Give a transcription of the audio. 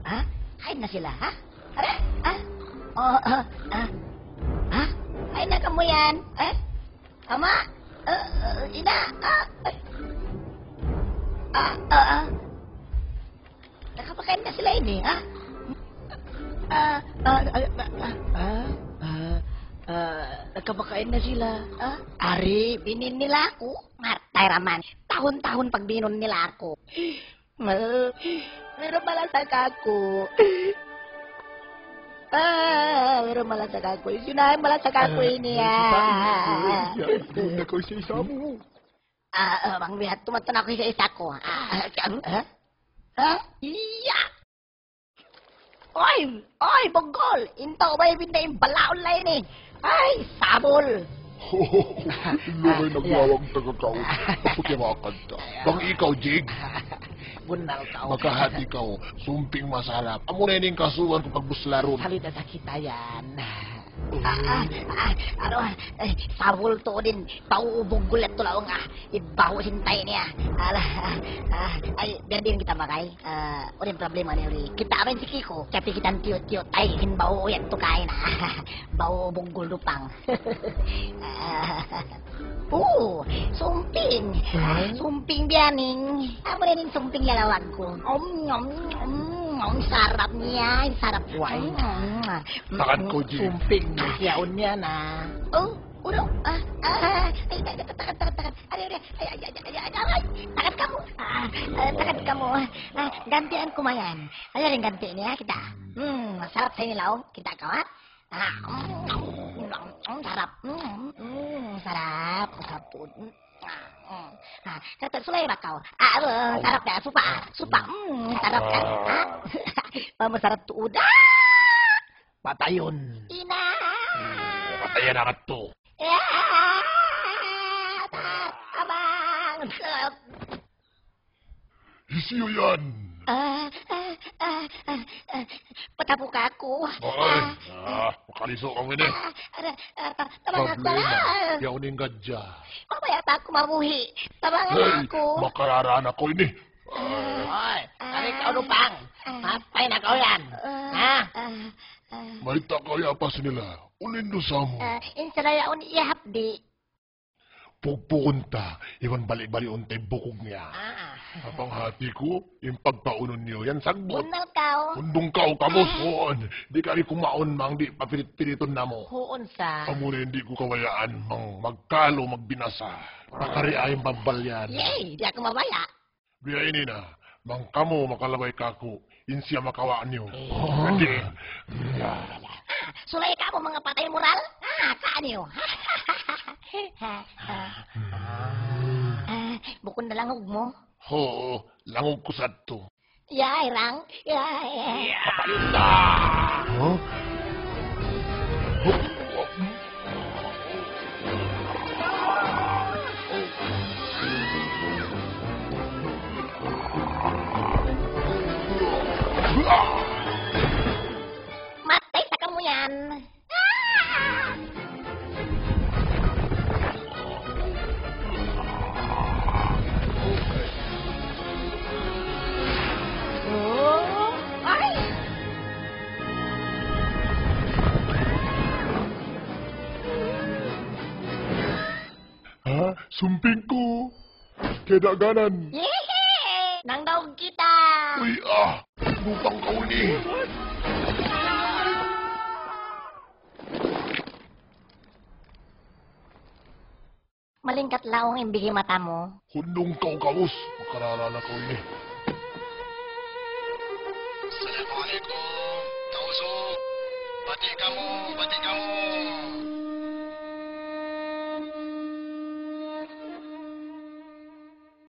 Ha? Kain na sila, ha? Ara? Ha? Oh, ha? Kain na ka mo yan? Eh? Ama? Ina? Nakapakain na sila ini, ha? Nakapakain na sila. Ari, binin nila ako. Martay raman. Tahon-tahon pag binon nila ako. Meron malasag ako. Meron malasag ako. Sinahin malasag ako niya. Doon na ko sa isa mo. Bang lihat tumatun ako sa isa ko. Iya! Oy, Bonggol! Intaw ba yung binda yung balaon lain eh? Ay, sabol! Lumay nagwawang tagakaw. Papukimakan ta. Bang ikaw, Jig. Bunal ka. Makahati ka, sumping masarap. Amo na yung kasuhan ko pagbuslaron. Salita sa kita yan. Sabol to din. Pauubog gulat to laong ibaho sintay niya. Biar din kita makay. Uling problema niya ulit. Kita amin si Kiko. Tapi kita tiyot-tiyot. Ay, hinbaho yan to kain. Baho bugul lupang. Sumping. Sumping bianing. Amo na rin sumping yalawag ko. Sarap niya. Sarap. Takan ko, Jig. Sumping. Yaon niya na. Uno. Takat. Takat kamu. Takat kamu. Gantian ko mayan. Ano rin ganti niya kita. Masarap sa inilaw. Kita kawa. Sarap. Sarap. Sarap. Kata sulay bakau. Sarap ya. Supa. Sarap kan. Masarap tu udah. Patayon. Ina. Patayan akat to. Abang. Isiyo yan. Patapok ako. Ay, makaliso kami ni. Tabang ako Problema, yaunin gadya. Mamaya pa ako mamuhi. Tabangan ako. Makararaan ako ini. Hoy, tarik kau lupang. Apa na kau yan? May takaya pa nila. Ulindo sa mo. Insalaya on ihapdi. Pugpukunta, iwan balik-balik untay bukog niya. Kapang hati ko, yung pagpaunon niyo, yan sagbot. Bunal kau. Undong kau, kabos, hoon. Di kami kumaon, mang di papilit-piliton na mo. Huon sa. Kamuna hindi ko kawayaan, mang magkalo, magbinasa. Pakariayang pambalyan. Yay, di ako mabaya. Biya ini na, mang kamo makalabay kako, insiya makawaan niyo. Hindi. Sulay ka mo mga patay moral? Kaaniyo. Bukod na langog mo. Oo, langog ko sa to. Yay, Rang. Yay. Papalinda! Huh? Matay sa kamu yan. Ay! Ha? Sumping ko. Kedaganan. Yehe! Nang daog kita. Uy, lupang kau ni. Malingkat laong imbigi mata mo. Hundong kau kabus. Makararana kau ini. Assalamualaikum. Tausuk. Batik kamu.